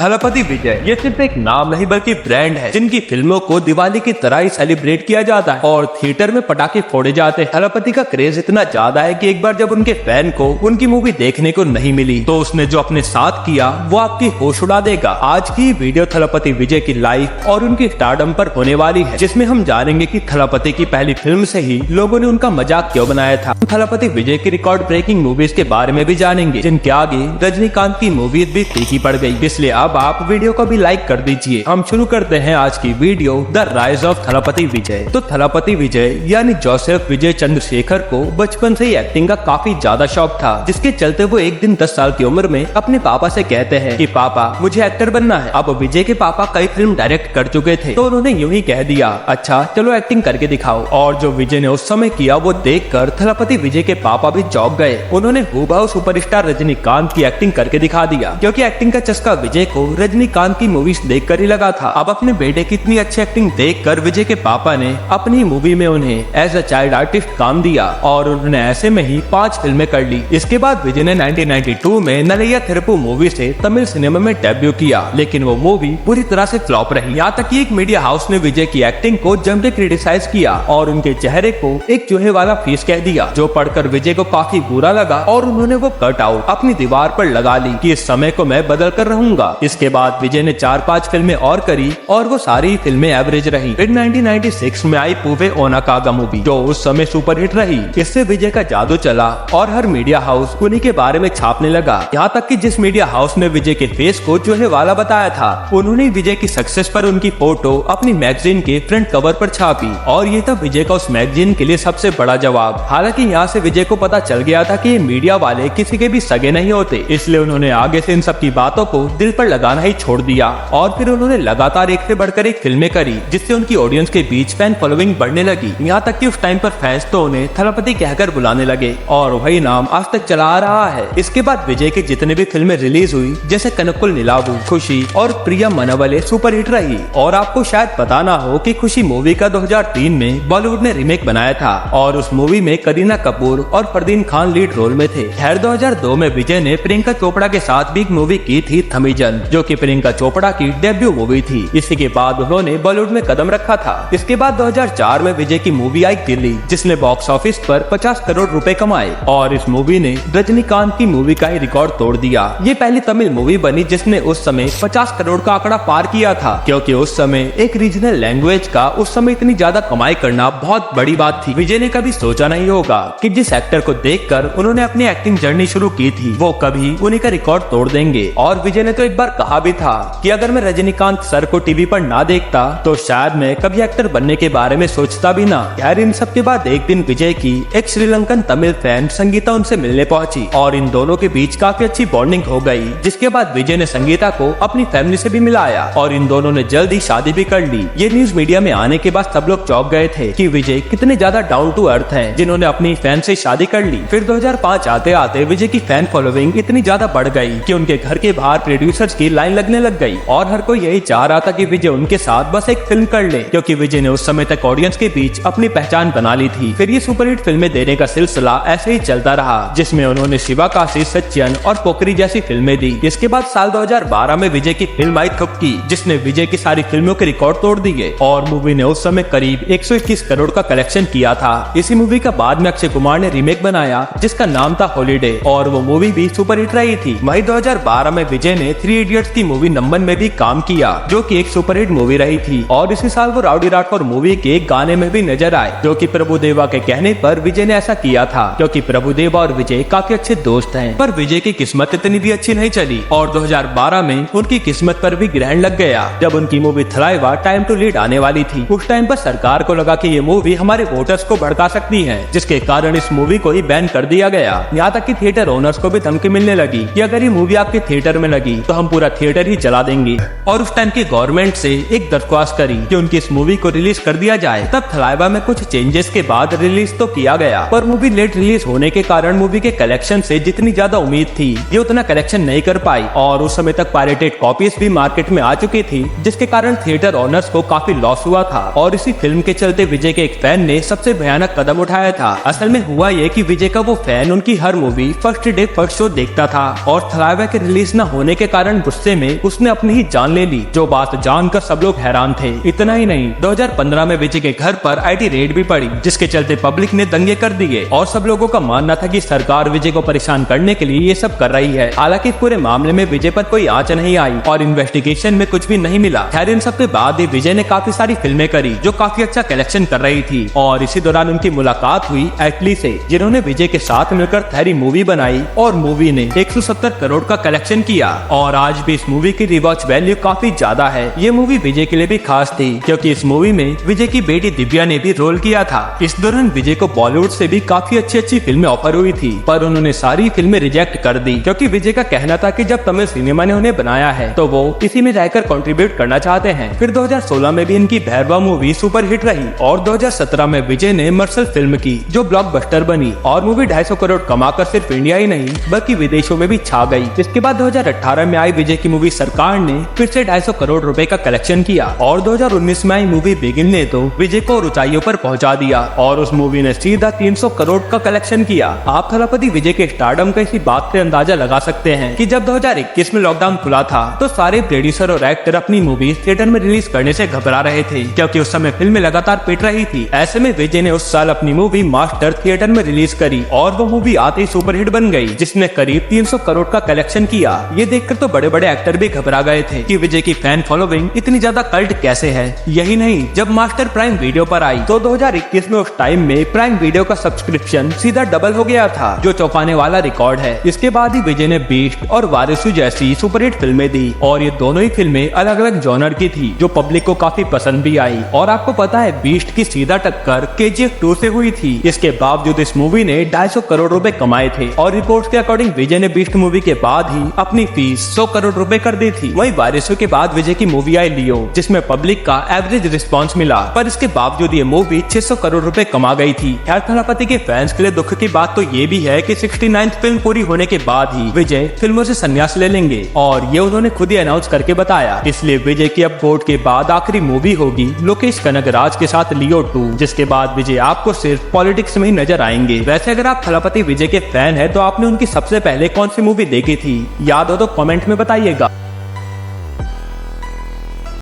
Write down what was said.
थलपति विजय ये सिर्फ एक नाम नहीं बल्कि ब्रांड है जिनकी फिल्मों को दिवाली की तरह ही सेलिब्रेट किया जाता है और थिएटर में पटाखे फोड़े जाते हैं। थलपति का क्रेज इतना ज्यादा है कि एक बार जब उनके फैन को उनकी मूवी देखने को नहीं मिली तो उसने जो अपने साथ किया वो आपकी होश उड़ा देगा। आज की वीडियो थलपति विजय की लाइफ और उनकी स्टारडम पर होने वाली है, जिसमें हम जानेंगे कि थलपति की पहली फिल्म से ही लोगों ने उनका मजाक क्यों बनाया था। थलपति विजय की रिकॉर्ड ब्रेकिंग मूवीज के बारे में भी जानेंगे जिनके आगे रजनीकांत की मूवीज भी फीकी पड़ गई। इसलिए अब आप वीडियो को भी लाइक कर दीजिए। हम शुरू करते हैं आज की video the rise of Thalapathy Vijay. तो थलपति विजय यानी जोसेफ विजय चंद्रशेखर को बचपन से ही एक्टिंग का काफी ज्यादा शौक था, जिसके चलते वो एक दिन 10 साल की उम्र में अपने पापा से कहते हैं कि पापा मुझे एक्टर बनना है। अब विजय के पापा कई फिल्म डायरेक्ट कर चुके थे तो उन्होंने यूं ही कह दिया अच्छा चलो एक्टिंग करके दिखाओ। और जो विजय ने उस समय किया वो देखकर थलपति विजय के पापा भी चौंक गए। उन्होंने हूबहू सुपरस्टार रजनीकांत की एक्टिंग करके दिखा दिया, क्योंकि एक्टिंग का चस्का विजय को रजनीकांत की मूवीज देखकर ही लगा था। अब अपने बेटे की इतनी अच्छी एक्टिंग देखकर विजय के पापा ने अपनी मूवी में उन्हें एज अ चाइल्ड आर्टिस्ट काम दिया और उन्होंने ऐसे में ही 5 फिल्में कर ली। इसके बाद विजय ने 1992 में नलैया थिरुप्पु मूवी से तमिल सिनेमा में डेब्यू किया, लेकिन वो मूवी पूरी तरह से फ्लॉप रही। यहाँ तक कि एक मीडिया हाउस ने विजय की एक्टिंग को जम के क्रिटिसाइज किया और उनके चेहरे को एक चूहे वाला फेस कह दिया, जो पढ़कर विजय को काफी बुरा लगा और उन्होंने वो कट आउट अपनी दीवार पर लगा ली कि इस समय को मैं बदल कर रहूंगा। इसके बाद विजय ने 4-5 फिल्में और करी और वो सारी फिल्में एवरेज रही। फिर 1996 में आई पूवे ओनाकागा मूवी, जो उस समय सुपरहिट रही। इससे विजय का जादू चला और हर मीडिया हाउस उन्हीं के बारे में छापने लगा। यहाँ तक कि जिस मीडिया हाउस ने विजय के फेस को चूहे वाला बताया था, उन्होंने विजय की सक्सेस पर उनकी फोटो अपनी मैगजीन के फ्रंट कवर पर छापी और ये था विजय का उस मैगजीन के लिए सबसे बड़ा जवाब। हालांकि यहाँ से विजय को पता चल गया था कि ये मीडिया वाले किसी के भी सगे नहीं होते, इसलिए उन्होंने आगे से इन सब की बातों को दिल पर लगाना ही छोड़ दिया। और फिर उन्होंने लगातार एक से बढ़कर एक फिल्में करी, जिससे उनकी ऑडियंस के बीच फैन फॉलोइंग बढ़ने लगी। यहाँ तक कि उस टाइम पर फैंस तो उन्हें थलपति कहकर बुलाने लगे और वही नाम आज तक चला आ रहा है। इसके बाद विजय की जितने भी फिल्में रिलीज हुई, जैसे कनकुल निलावू, खुशी और प्रिया मनवले, सुपरहिट रही। और आपको शायद पता ना हो कि खुशी मूवी का 2003 में बॉलीवुड ने रीमेक बनाया था और उस मूवी में करीना कपूर और फरदीन खान लीड रोल में थे। खैर 2002 में विजय ने प्रियंका चोपड़ा के साथ भी एक मूवी की थी थमीजन, जो कि प्रियंका चोपड़ा की डेब्यू मूवी थी। इसी के बाद उन्होंने बॉलीवुड में कदम रखा था। इसके बाद 2004 में विजय की मूवी आई दिल्ली, जिसने बॉक्स ऑफिस पर 50 करोड़ रुपए कमाए और इस मूवी ने रजनीकांत की मूवी का ही रिकॉर्ड तोड़ दिया। ये पहली तमिल मूवी बनी जिसने उस समय 50 करोड़ का आंकड़ा पार किया था, क्योंकि उस समय एक रीजनल लैंग्वेज का उस समय इतनी ज्यादा कमाई करना बहुत बड़ी बात थी। विजय ने कभी सोचा नहीं होगा कि जिस एक्टर को देखकर उन्होंने अपनी एक्टिंग जर्नी शुरू की थी वो कभी उन्हीं का रिकॉर्ड तोड़ देंगे। और विजय ने तो एक बार कहा भी था कि अगर मैं रजनीकांत सर को टीवी पर ना देखता तो शायद मैं कभी एक्टर बनने के बारे में सोचता भी ना। यार इन सब के बाद एक दिन विजय की एक श्रीलंकन तमिल फैन संगीता उनसे मिलने पहुंची और इन दोनों के बीच काफी अच्छी बॉन्डिंग हो गई, जिसके बाद विजय ने संगीता को अपनी फैमिली से भी मिलाया और इन दोनों ने जल्द ही शादी भी कर ली। ये न्यूज मीडिया में आने के बाद सब लोग चौंक गए थे कि विजय कितने ज्यादा डाउन टू अर्थ हैं, जिन्होंने अपनी फैन से शादी कर ली। फिर 2005 आते आते विजय की फैन फॉलोइंग इतनी ज्यादा बढ़ गई कि उनके घर के बाहर प्रोड्यूसर्स की लाइन लगने लग गई और हर कोई यही चाह रहा था कि विजय उनके साथ बस एक फिल्म कर ले, क्योंकि विजय ने उस समय तक ऑडियंस के बीच अपनी पहचान बना ली थी। फिर ये सुपरहिट फिल्में देने का सिलसिला ऐसे ही चलता रहा, जिसमें उन्होंने शिवाकाशी, सच्चन और पोकरी जैसी फिल्में दी। इसके बाद साल 2012 में विजय की फिल्म आई थुक्की, जिसने विजय की सारी फिल्मों के रिकॉर्ड तोड़ दिए और मूवी ने उस समय करीब 121 करोड़ का कलेक्शन किया था। इसी मूवी का बाद में अक्षय कुमार ने रीमेक बनाया जिसका नाम था हॉलीडे और वो मूवी भी सुपरहिट रही थी। वही 2012 में विजय ने 3 इडियट्स की मूवी नंबर में भी काम किया, जो कि एक सुपरहिट मूवी रही थी। और इसी साल वो राउडी राठौर मूवी के एक गाने में भी नजर आए, जो कि प्रभुदेवा के कहने पर विजय ने ऐसा किया था, क्योंकि प्रभुदेवा और विजय काफी अच्छे दोस्त हैं। पर विजय की किस्मत इतनी भी अच्छी नहीं चली और 2012 में उनकी किस्मत पर भी ग्रहण लग गया, जब उनकी movie Thalaiva time to lead आने वाली थी। उस टाइम पर सरकार को लगा कि ये मूवी हमारे वोटर्स को भड़का सकती है, जिसके कारण इस मूवी को ही बैन कर दिया गया। यहाँ तक कि थिएटर ओनर्स को भी धमकी मिलने लगी कि अगर ये मूवी आपके थिएटर में लगी तो हम पूरा थिएटर ही जला देंगे। और उस टाइम की गवर्नमेंट से एक दरख्वास्त करी कि उनकी इस मूवी को रिलीज कर दिया जाए। तब थलाइवा में कुछ चेंजेस के बाद रिलीज तो किया गया, पर मूवी लेट रिलीज होने के कारण मूवी के कलेक्शन से जितनी ज्यादा उम्मीद थी ये उतना कलेक्शन नहीं कर पाई और उस समय तक पायरेटेड कॉपीज भी मार्केट में आ चुकी थी, जिसके कारण थिएटर ओनर्स को काफी लॉस हुआ था। और इसी फिल्म के चलते विजय के एक फैन ने सबसे भयानक कदम उठाया था। असल में हुआ ये कि विजय का वो फैन उनकी हर movie first day first show देखता था और थलाइवा के रिलीज न होने के कारण गुस्से में उसने अपनी ही जान ले ली, जो बात जानकर सब लोग हैरान थे। इतना ही नहीं, 2015 में विजय के घर पर आईटी रेड भी पड़ी, जिसके चलते पब्लिक ने दंगे कर दिए और सब लोगों का मानना था कि सरकार विजय को परेशान करने के लिए ये सब कर रही है। हालांकि पूरे मामले में विजय पर कोई आंच नहीं आई और इन्वेस्टिगेशन में कुछ भी नहीं मिला। खैर, इन सब के बाद ही विजय ने काफी सारी फिल्में करी जो काफी अच्छा कलेक्शन कर रही थी और इसी दौरान उनकी मुलाकात हुई एटली से, जिन्होंने विजय के साथ मिलकर थेरी मूवी बनाई और मूवी ने 170 करोड़ का कलेक्शन किया और आज भी इस मूवी की रिवॉच वैल्यू काफी ज्यादा है। ये मूवी विजय के लिए भी खास थी क्योंकि इस मूवी में विजय की बेटी दिव्या ने भी रोल किया था। इस दौरान विजय को बॉलीवुड से भी काफी अच्छी फिल्में ऑफर हुई थी, पर उन्होंने सारी फिल्में रिजेक्ट कर दी क्योंकि विजय का कहना था कि जब तमिल सिनेमा ने उन्हें बनाया है तो वो इसी में रहकर कंट्रीब्यूट करना चाहते हैं। फिर 2016 में भी इनकी भैरवा मूवी सुपर हिट रही और 2017 में विजय ने मर्सल फिल्म की जो ब्लॉकबस्टर बनी और मूवी 250 करोड़ कमाकर सिर्फ इंडिया ही नहीं बल्कि विदेशों में भी छा गई। इसके बाद 2018 में आई विजय की मूवी सरकार ने फिर से 250 करोड़ रुपए का कलेक्शन किया और 2019 में आई मूवी बिगिन ने तो विजय को ऊंचाइयों पर पहुंचा दिया और उस मूवी ने सीधा 300 करोड़ का कलेक्शन किया। आप थलापति विजय के स्टारडम का इसी बात से अंदाजा लगा सकते हैं कि जब 2021 में लॉकडाउन खुला था तो सारे प्रोड्यूसर और एक्टर अपनी मूवी थिएटर में रिलीज करने से घबरा रहे थे क्योंकि उस समय फिल्में लगातार पिट रही थी। ऐसे में विजय ने उस साल अपनी मूवी मास्टर थिएटर में रिलीज करी और वो मूवी आते ही सुपर हिट बन गई, जिसने करीब 300 करोड़ का कलेक्शन किया। ये देखकर तो बड़े बड़े एक्टर भी घबरा गए थे कि विजय की फैन फॉलोइंग इतनी ज्यादा कल्ट कैसे है। यही नहीं, जब मास्टर प्राइम वीडियो पर आई तो 2021 में उस टाइम में प्राइम वीडियो का सब्सक्रिप्शन सीधा डबल हो गया था, जो चौंकाने वाला रिकॉर्ड है। इसके बाद ही विजय ने बीस्ट और वारिसु जैसी सुपरहिट फिल्में दी और ये दोनों ही फिल्में अलग अलग जॉनर की थी जो पब्लिक को काफी पसंद भी आई। और आपको पता है बीस्ट की सीधा टक्कर KGF 2 से हुई थी। इसके बावजूद इस मूवी ने 250 करोड़ रुपए कमाए थे और रिपोर्ट्स के अकॉर्डिंग विजय ने बीस्ट मूवी के बाद ही अपनी फीस 100 करोड़ रुपए कर दी थी। वहीं वारिसु के बाद विजय की मूवी आई लियो, जिसमें पब्लिक का एवरेज रिस्पॉन्स मिला, पर इसके बावजूद ये मूवी 600 करोड़ रुपए कमा गई थी। खैर, थलापति के फैंस के लिए दुख की बात तो ये भी है कि 69th फिल्म पूरी होने के बाद ही विजय फिल्मों से संन्यास ले लेंगे और ये उन्होंने खुद ही अनाउंस करके बताया। इसलिए विजय की अब कोर्ट के बाद आखिरी मूवी होगी लोकेश कनगराज के साथ लियो 2, जिसके बाद विजय आपको सिर्फ पॉलिटिक्स में ही नजर आएंगे। वैसे अगर आप थलापति विजय के फैन है तो आपने उनकी सबसे पहले कौन सी मूवी देखी थी, याद हो तो कमेंट में बताइएगा।